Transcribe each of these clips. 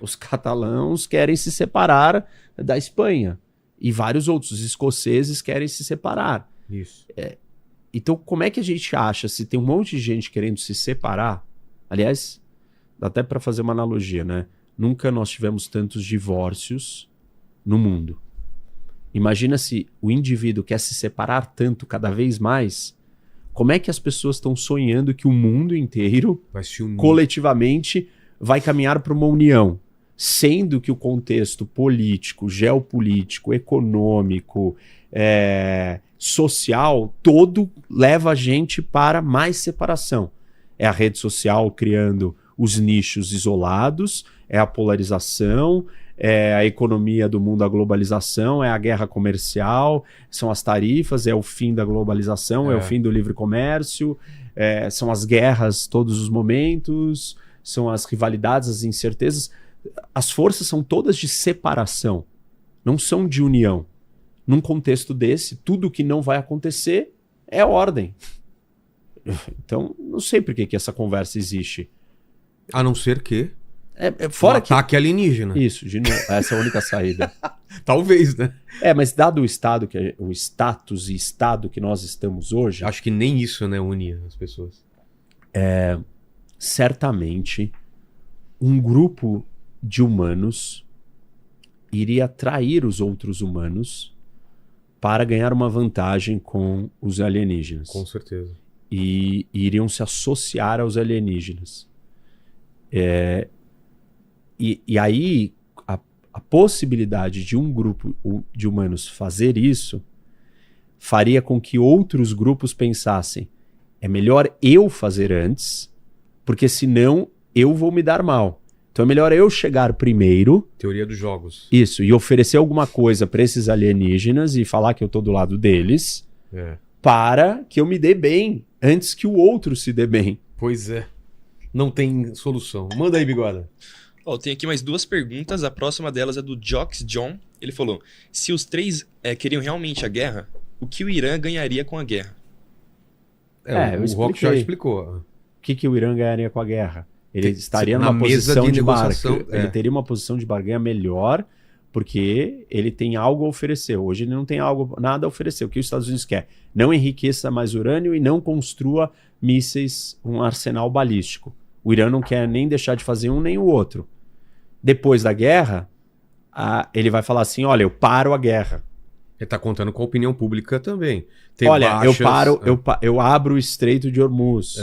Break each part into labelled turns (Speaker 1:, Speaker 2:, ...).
Speaker 1: os catalãos querem se separar da Espanha. E vários outros, os escoceses querem se separar.
Speaker 2: Isso.
Speaker 1: Então, como é que a gente acha, se tem um monte de gente querendo se separar? Aliás, dá até para fazer uma analogia, né? Nunca nós tivemos tantos divórcios no mundo. Imagina se o indivíduo quer se separar tanto cada vez mais, como é que as pessoas estão sonhando que o mundo inteiro,
Speaker 2: Vai se unir.
Speaker 1: coletivamente, vai caminhar para uma união? Sendo que o contexto político, geopolítico, econômico, social, todo leva a gente para mais separação. É a rede social criando os nichos isolados, é a polarização, é a economia do mundo, a globalização, é a guerra comercial, são as tarifas, é o fim da globalização, é o fim do livre comércio, são as guerras todos os momentos, são as rivalidades, as incertezas. As forças são todas de separação, não são de união. Num contexto desse, tudo que não vai acontecer é ordem. Então, não sei por que essa conversa existe.
Speaker 2: A não ser que...
Speaker 1: Fora que...
Speaker 2: ataque alienígena.
Speaker 1: Isso, de novo, essa é a única saída.
Speaker 2: Talvez, né?
Speaker 1: Mas dado o estado, o status e estado que nós estamos hoje...
Speaker 2: Acho que nem isso, né, une as pessoas.
Speaker 1: Certamente, um grupo de humanos iria trair os outros humanos para ganhar uma vantagem com os alienígenas.
Speaker 2: Com certeza.
Speaker 1: E iriam se associar aos alienígenas. E aí, a possibilidade de um grupo de humanos fazer isso faria com que outros grupos pensassem: é melhor eu fazer antes, porque senão eu vou me dar mal. Então é melhor eu chegar primeiro.
Speaker 2: Teoria dos jogos.
Speaker 1: Isso, e oferecer alguma coisa para esses alienígenas e falar que eu tô do lado deles, para que eu me dê bem antes que o outro se dê bem.
Speaker 2: Pois é. Não tem solução. Manda aí, Bigode.
Speaker 3: Tem aqui mais 2 perguntas. A próxima delas é do Jox John. Ele falou: se os 3 queriam realmente a guerra, o que o Irã ganharia com a guerra?
Speaker 2: O Rock já explicou.
Speaker 1: O que o Irã ganharia com a guerra? Ele estaria
Speaker 2: na
Speaker 1: numa
Speaker 2: mesa
Speaker 1: posição
Speaker 2: de
Speaker 1: de
Speaker 2: negociação.
Speaker 1: barganha. Ele teria uma posição de barganha melhor, porque ele tem algo a oferecer. Hoje ele não tem nada a oferecer. O que os Estados Unidos quer? Não enriqueça mais urânio e não construa mísseis, um arsenal balístico. O Irã não quer nem deixar de fazer um nem o outro. Depois da guerra, ele vai falar assim: olha, eu paro a guerra.
Speaker 2: Ele está contando com a opinião pública também.
Speaker 1: Eu abro o Estreito de Hormuz.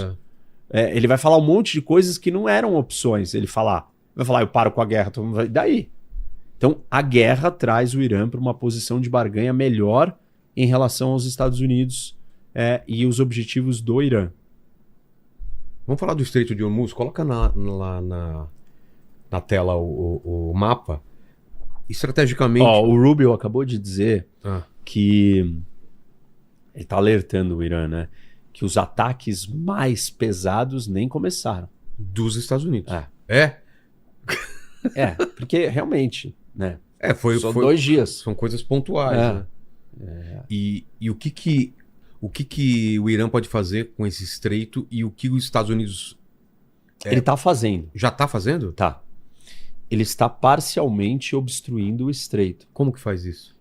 Speaker 1: Ele vai falar um monte de coisas que não eram opções. Vai falar, eu paro com a guerra. Todo mundo vai... Daí? Então, a guerra traz o Irã para uma posição de barganha melhor em relação aos Estados Unidos e os objetivos do Irã.
Speaker 2: Vamos falar do Estreito de Hormuz? Coloca lá na tela o mapa. Estrategicamente...
Speaker 1: o Rubio acabou de dizer que... Ele está alertando o Irã, né? Que os ataques mais pesados nem começaram.
Speaker 2: Dos Estados Unidos.
Speaker 1: Porque realmente, né?
Speaker 2: Foi
Speaker 1: 2 dias.
Speaker 2: São coisas pontuais, né? E o que o Irã pode fazer com esse estreito e o que os Estados Unidos...
Speaker 1: Ele está fazendo.
Speaker 2: Já está fazendo?
Speaker 1: Tá. Ele está parcialmente obstruindo o estreito.
Speaker 2: Como que faz isso?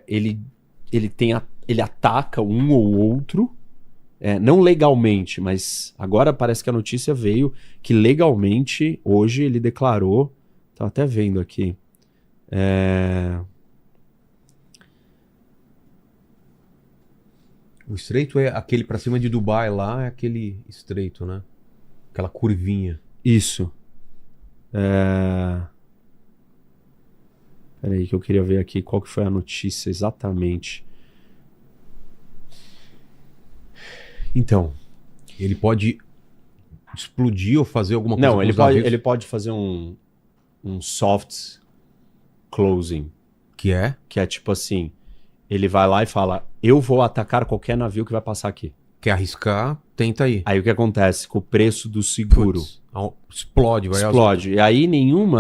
Speaker 1: Ele ataca um ou outro, não legalmente, mas agora parece que a notícia veio que legalmente, hoje ele declarou, tá até vendo aqui,
Speaker 2: o estreito é aquele para cima de Dubai lá, é aquele estreito, né? Aquela curvinha.
Speaker 1: Isso. Peraí que eu queria ver aqui qual que foi a notícia exatamente. Então,
Speaker 2: ele pode explodir ou fazer alguma coisa?
Speaker 1: Não, ele pode fazer um soft closing.
Speaker 2: Que é?
Speaker 1: Que é tipo assim, ele vai lá e fala: eu vou atacar qualquer navio que vai passar aqui.
Speaker 2: Quer arriscar? Tenta aí.
Speaker 1: Aí o que acontece com o preço do seguro?
Speaker 2: Explode.
Speaker 1: E aí nenhum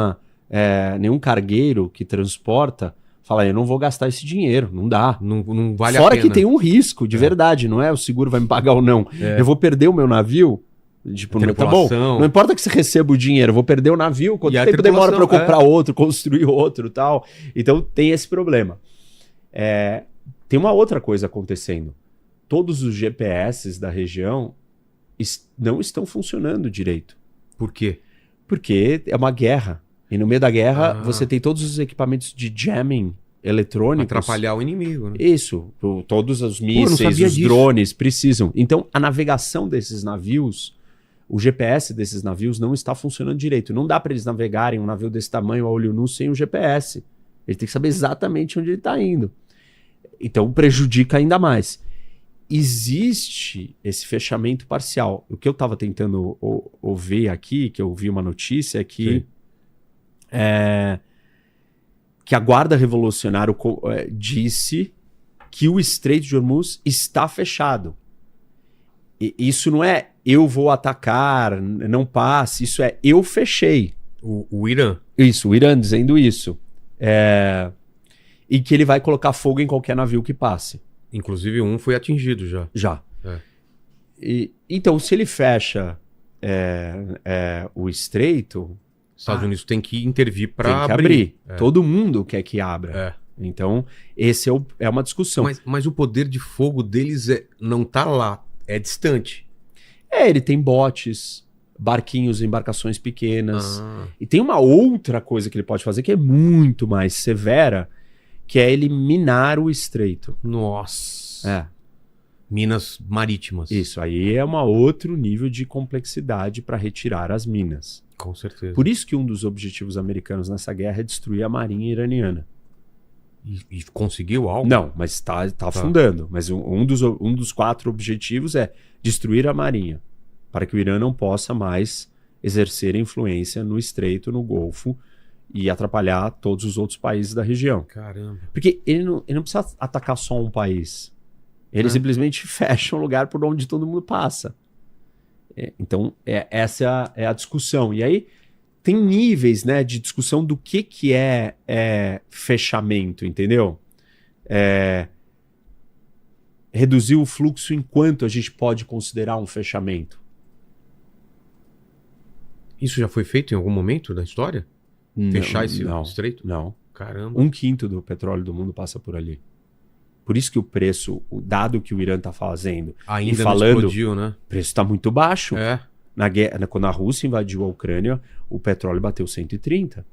Speaker 1: cargueiro que transporta fala: eu não vou gastar esse dinheiro, não dá.
Speaker 2: Não vale a pena.
Speaker 1: Fora que tem um risco, de verdade, não é o seguro vai me pagar ou não. Eu vou perder o meu navio, Tipo,
Speaker 2: A
Speaker 1: não, tá bom,
Speaker 2: tripulação.
Speaker 1: não importa que você receba o dinheiro, eu vou perder o navio, quanto
Speaker 2: E a
Speaker 1: tempo demora para eu
Speaker 2: tripulação,
Speaker 1: comprar outro, construir outro e tal. Então tem esse problema. Tem uma outra coisa acontecendo. Todos os GPS da região não estão funcionando direito.
Speaker 2: Por quê?
Speaker 1: Porque é uma guerra. E no meio da guerra,
Speaker 2: Ah.
Speaker 1: você tem todos os equipamentos de jamming eletrônicos.
Speaker 2: Atrapalhar o inimigo, né?
Speaker 1: Isso. Todos os
Speaker 2: não
Speaker 1: mísseis,
Speaker 2: sabia
Speaker 1: os
Speaker 2: disso.
Speaker 1: drones precisam. Então, a navegação desses navios, o GPS desses navios não está funcionando direito. Não dá para eles navegarem um navio desse tamanho a olho nu sem o GPS. Ele tem que saber exatamente onde ele está indo. Então, prejudica ainda mais. Existe esse fechamento parcial. O que eu estava tentando ouvir aqui, que eu vi uma notícia, é que, que a Guarda Revolucionária disse que o Estreito de Hormuz está fechado. E isso não é eu vou atacar, não passe, isso é eu fechei.
Speaker 2: O Irã.
Speaker 1: Isso, o Irã dizendo isso. E que ele vai colocar fogo em qualquer navio que passe.
Speaker 2: Inclusive um foi atingido já.
Speaker 1: Já.
Speaker 2: É.
Speaker 1: Então, se ele fecha o estreito,
Speaker 2: Estados Unidos tem que intervir
Speaker 1: tem
Speaker 2: para
Speaker 1: que abrir. Todo mundo quer que abra. Então, esse é uma discussão.
Speaker 2: Mas o poder de fogo deles não tá lá, é distante.
Speaker 1: Ele tem botes, barquinhos, embarcações pequenas.
Speaker 2: Ah.
Speaker 1: E tem uma outra coisa que ele pode fazer que é muito mais severa, que é ele minar o estreito.
Speaker 2: Nossa. Minas marítimas.
Speaker 1: Isso aí é um outro nível de complexidade para retirar as minas.
Speaker 2: Com certeza.
Speaker 1: Por isso que um dos objetivos americanos nessa guerra é destruir a marinha iraniana.
Speaker 2: E conseguiu algo?
Speaker 1: Não, mas está afundando. Mas um dos 4 objetivos é destruir a marinha, para que o Irã não possa mais exercer influência no estreito, no Golfo, e atrapalhar todos os outros países da região.
Speaker 2: Caramba.
Speaker 1: Porque ele não precisa atacar só um país. Ele simplesmente fecha um lugar por onde todo mundo passa. Então, essa é a discussão. E aí, tem níveis, né, de discussão do que é fechamento, entendeu? Reduzir o fluxo enquanto a gente pode considerar um fechamento.
Speaker 2: Isso já foi feito em algum momento da história? Fechar esse
Speaker 1: não,
Speaker 2: estreito?
Speaker 1: Não.
Speaker 2: Caramba.
Speaker 1: 1/5 do petróleo do mundo passa por ali. Por isso que o preço, o dado que o Irã está fazendo
Speaker 2: Ainda
Speaker 1: e
Speaker 2: não
Speaker 1: falando,
Speaker 2: explodiu, né?
Speaker 1: o preço está muito baixo.
Speaker 2: Na
Speaker 1: guerra, quando a Rússia invadiu a Ucrânia, o petróleo bateu 130.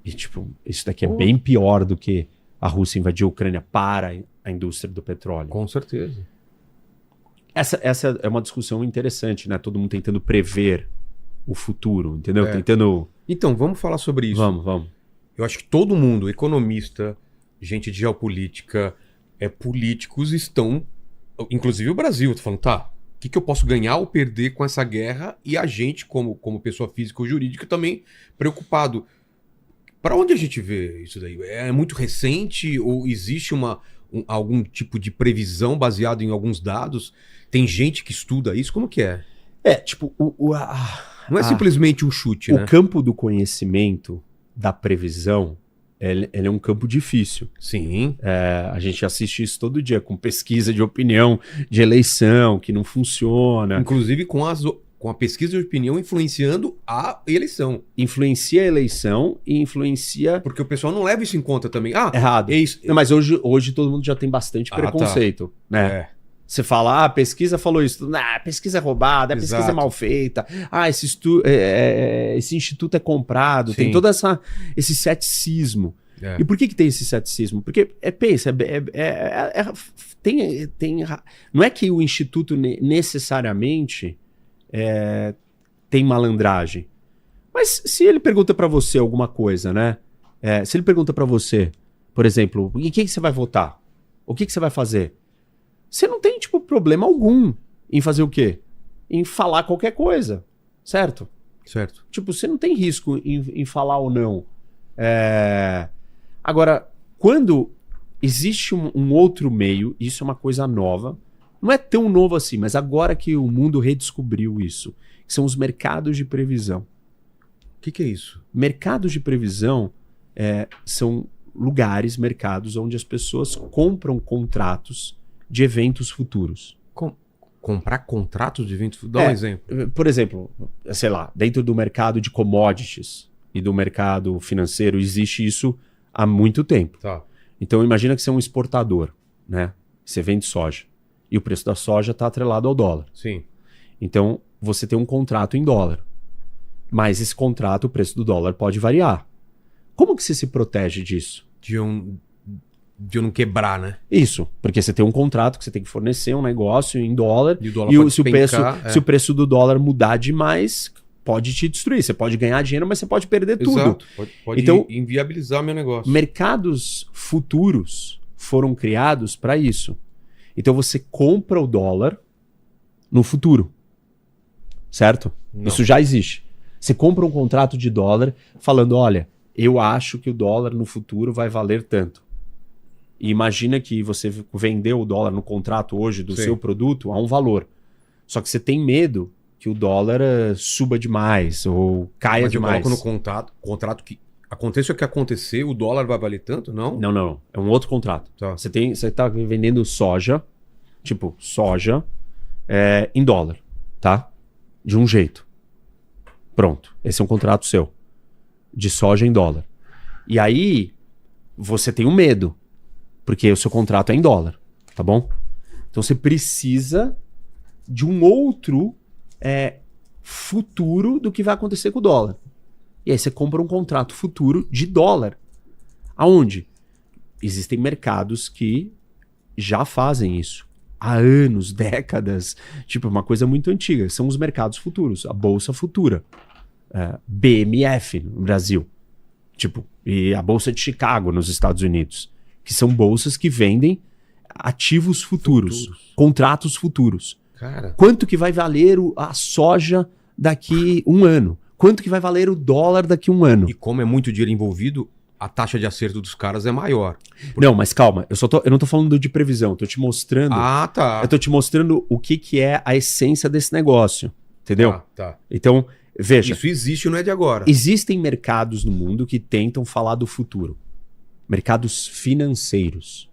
Speaker 1: E, tipo, isso daqui é bem pior do que a Rússia invadir a Ucrânia para a indústria do petróleo.
Speaker 2: Com certeza.
Speaker 1: Essa é uma discussão interessante, né? Todo mundo tentando prever o futuro, entendeu? Tentando...
Speaker 2: Então, vamos falar sobre isso.
Speaker 1: Vamos.
Speaker 2: Eu acho que todo mundo, economista, gente de geopolítica, políticos, estão... Inclusive o Brasil, tá falando, o que eu posso ganhar ou perder com essa guerra? E a gente, como pessoa física ou jurídica, também preocupado. Para onde a gente vê isso daí? É muito recente ou existe algum tipo de previsão baseado em alguns dados? Tem gente que estuda isso? Como que é?
Speaker 1: Não
Speaker 2: é simplesmente um chute, né?
Speaker 1: O campo do conhecimento, da previsão, ele é um campo difícil.
Speaker 2: Sim.
Speaker 1: A gente assiste isso todo dia, com pesquisa de opinião, de eleição, que não funciona.
Speaker 2: Inclusive com a pesquisa de opinião influenciando a eleição.
Speaker 1: Influencia a eleição e influencia...
Speaker 2: Porque o pessoal não leva isso em conta também.
Speaker 1: Errado. Não, mas hoje todo mundo já tem bastante preconceito. Né? Você fala, a pesquisa falou isso. A pesquisa é roubada, a pesquisa é mal feita. Esse instituto é comprado. Sim. Tem todo esse ceticismo. E por que tem esse ceticismo? Porque, pensa, não é que o instituto necessariamente tem malandragem. Mas se ele pergunta para você alguma coisa, né? Se ele pergunta para você, por exemplo, em quem você vai votar? O que você vai fazer? Você não tem, problema algum em fazer o quê? Em falar qualquer coisa, certo?
Speaker 2: Certo.
Speaker 1: Você não tem risco em falar ou não. Agora, quando existe um outro meio, isso é uma coisa nova, não é tão novo assim, mas agora que o mundo redescobriu isso, que são os mercados de previsão.
Speaker 2: O que é isso?
Speaker 1: Mercados de previsão são mercados onde as pessoas compram contratos de eventos futuros.
Speaker 2: Comprar contratos de eventos? Dá um exemplo.
Speaker 1: Por exemplo, sei lá, dentro do mercado de commodities e do mercado financeiro existe isso há muito tempo.
Speaker 2: Tá.
Speaker 1: Então imagina que você é um exportador, né? Você vende soja e o preço da soja está atrelado ao dólar.
Speaker 2: Sim.
Speaker 1: Então você tem um contrato em dólar, mas esse contrato, o preço do dólar pode variar. Como que você se protege disso?
Speaker 2: De eu não quebrar, né?
Speaker 1: Isso, porque você tem um contrato que você tem que fornecer um negócio em dólar
Speaker 2: E o dólar
Speaker 1: e
Speaker 2: pode
Speaker 1: se
Speaker 2: despencar,
Speaker 1: se o preço do dólar mudar demais, pode te destruir. Você pode ganhar dinheiro, mas você pode perder tudo.
Speaker 2: Exato. Pode
Speaker 1: Então,
Speaker 2: inviabilizar meu negócio.
Speaker 1: Mercados futuros foram criados para isso. Então você compra o dólar no futuro. Certo?
Speaker 2: Não.
Speaker 1: Isso já existe. Você compra um contrato de dólar falando, olha, eu acho que o dólar no futuro vai valer tanto. E imagina que você vendeu o dólar no contrato hoje do
Speaker 2: Sim.
Speaker 1: seu produto a um valor. Só que você tem medo que o dólar suba demais ou caia
Speaker 2: Mas eu
Speaker 1: demais.
Speaker 2: coloco no contrato que aconteça o que acontecer, o dólar vai valer tanto? Não?
Speaker 1: Não. É um outro contrato.
Speaker 2: Tá.
Speaker 1: Você tá vendendo soja, tipo, soja em dólar, tá? De um jeito. Pronto. Esse é um contrato seu. De soja em dólar. E aí, você tem um medo. Porque o seu contrato é em dólar, tá bom? Então você precisa de um outro futuro do que vai acontecer com o dólar. E aí você compra um contrato futuro de dólar. Aonde? Existem mercados que já fazem isso. Há anos, décadas. Tipo, uma coisa muito antiga. São os mercados futuros. A Bolsa Futura. BMF no Brasil. Tipo, e a Bolsa de Chicago nos Estados Unidos. Que são bolsas que vendem ativos futuros. Contratos futuros.
Speaker 2: Cara.
Speaker 1: Quanto que vai valer a soja daqui um ano? Quanto que vai valer o dólar daqui um ano?
Speaker 2: E como é muito dinheiro envolvido, a taxa de acerto dos caras é maior.
Speaker 1: Não, mas calma, eu não tô falando de previsão, tô te mostrando.
Speaker 2: Ah, tá.
Speaker 1: Eu tô te mostrando o que é a essência desse negócio. Entendeu?
Speaker 2: Tá.
Speaker 1: Então, veja.
Speaker 2: Isso existe, não é de agora.
Speaker 1: Existem mercados no mundo que tentam falar do futuro. Mercados financeiros.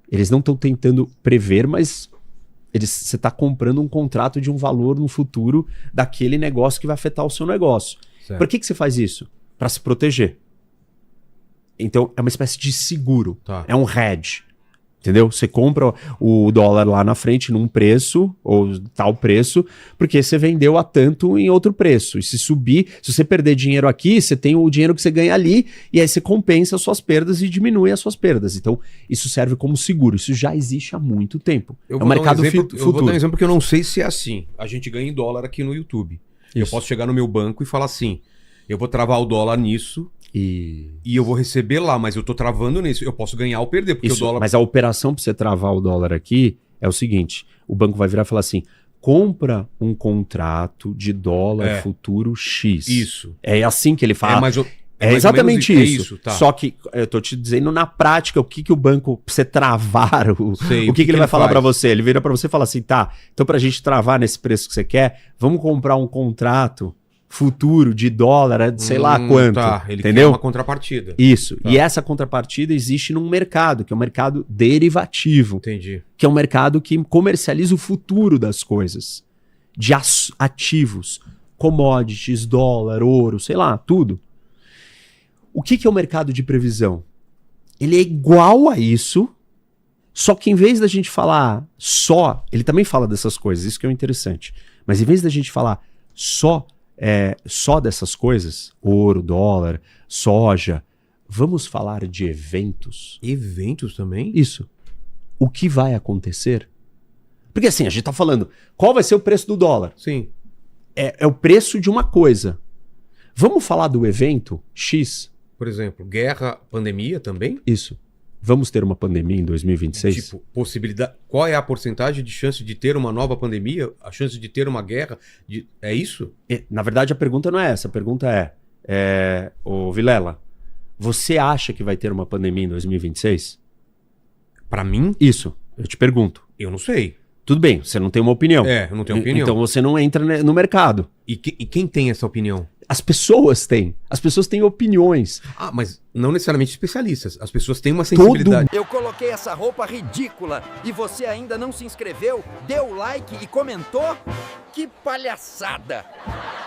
Speaker 1: Eles não estão tentando prever, mas você está comprando um contrato de um valor no futuro daquele negócio que vai afetar o seu negócio.
Speaker 2: Certo.
Speaker 1: Por que você faz isso? Para se proteger. Então, é uma espécie de seguro.
Speaker 2: Tá.
Speaker 1: É um hedge. Entendeu? Você compra o dólar lá na frente num preço, ou tal preço, porque você vendeu a tanto em outro preço. E se subir, se você perder dinheiro aqui, você tem o dinheiro que você ganha ali, e aí você compensa as suas perdas e diminui as suas perdas. Então, isso serve como seguro. Isso já existe há muito tempo.
Speaker 2: Eu
Speaker 1: É um mercado
Speaker 2: eu
Speaker 1: futuro.
Speaker 2: vou dar um exemplo que eu não sei se é assim. A gente ganha em dólar aqui no YouTube. Eu
Speaker 1: Isso.
Speaker 2: posso chegar no meu banco e falar assim, eu vou travar o dólar nisso
Speaker 1: E
Speaker 2: eu vou receber lá, mas eu tô travando nisso. Eu posso ganhar ou perder, porque
Speaker 1: isso,
Speaker 2: o dólar...
Speaker 1: mas a operação para você travar o dólar aqui é o seguinte: o banco vai virar e falar assim: compra um contrato de dólar futuro X.
Speaker 2: Isso.
Speaker 1: É assim que ele fala.
Speaker 2: mais ou
Speaker 1: Exatamente
Speaker 2: menos
Speaker 1: isso.
Speaker 2: tá.
Speaker 1: Só que eu tô te dizendo na prática o que o banco, pra você travar,
Speaker 2: Sei,
Speaker 1: o que ele vai falar
Speaker 2: faz?
Speaker 1: para você. Ele vira para você e fala assim: tá, então pra gente travar nesse preço que você quer, vamos comprar um contrato futuro de dólar, sei lá quanto.
Speaker 2: Tá. Ele quer
Speaker 1: entendeu?
Speaker 2: uma contrapartida.
Speaker 1: Isso.
Speaker 2: Tá.
Speaker 1: E essa contrapartida existe num mercado, que é um mercado derivativo,
Speaker 2: Entendi.
Speaker 1: que é um mercado que comercializa o futuro das coisas, de ativos, commodities, dólar, ouro, sei lá, tudo. O que é o mercado de previsão? Ele é igual a isso, só que em vez da gente falar só, ele também fala dessas coisas, isso que é o interessante, mas em vez da gente falar só dessas coisas, ouro, dólar, soja, vamos falar de eventos.
Speaker 2: Eventos também?
Speaker 1: Isso. O que vai acontecer? Porque assim, a gente tá falando, qual vai ser o preço do dólar?
Speaker 2: Sim.
Speaker 1: É o preço de uma coisa. Vamos falar do evento X?
Speaker 2: Por exemplo, guerra, pandemia também?
Speaker 1: Isso. Vamos ter uma pandemia em 2026?
Speaker 2: Tipo, possibilidade. Qual é a porcentagem de chance de ter uma nova pandemia? A chance de ter uma guerra? É isso?
Speaker 1: Na verdade, a pergunta não é essa. A pergunta ô Vilela, você acha que vai ter uma pandemia em 2026?
Speaker 2: Pra mim,
Speaker 1: Isso, eu te pergunto.
Speaker 2: eu não sei.
Speaker 1: Tudo bem, você não tem uma opinião.
Speaker 2: Eu não tenho opinião.
Speaker 1: Então você não entra no mercado.
Speaker 2: E quem tem essa opinião?
Speaker 1: As pessoas têm. As pessoas têm opiniões.
Speaker 2: Ah, mas não necessariamente especialistas. As pessoas têm uma sensibilidade.
Speaker 4: Eu coloquei essa roupa ridícula e você ainda não se inscreveu, deu like e comentou? Que palhaçada!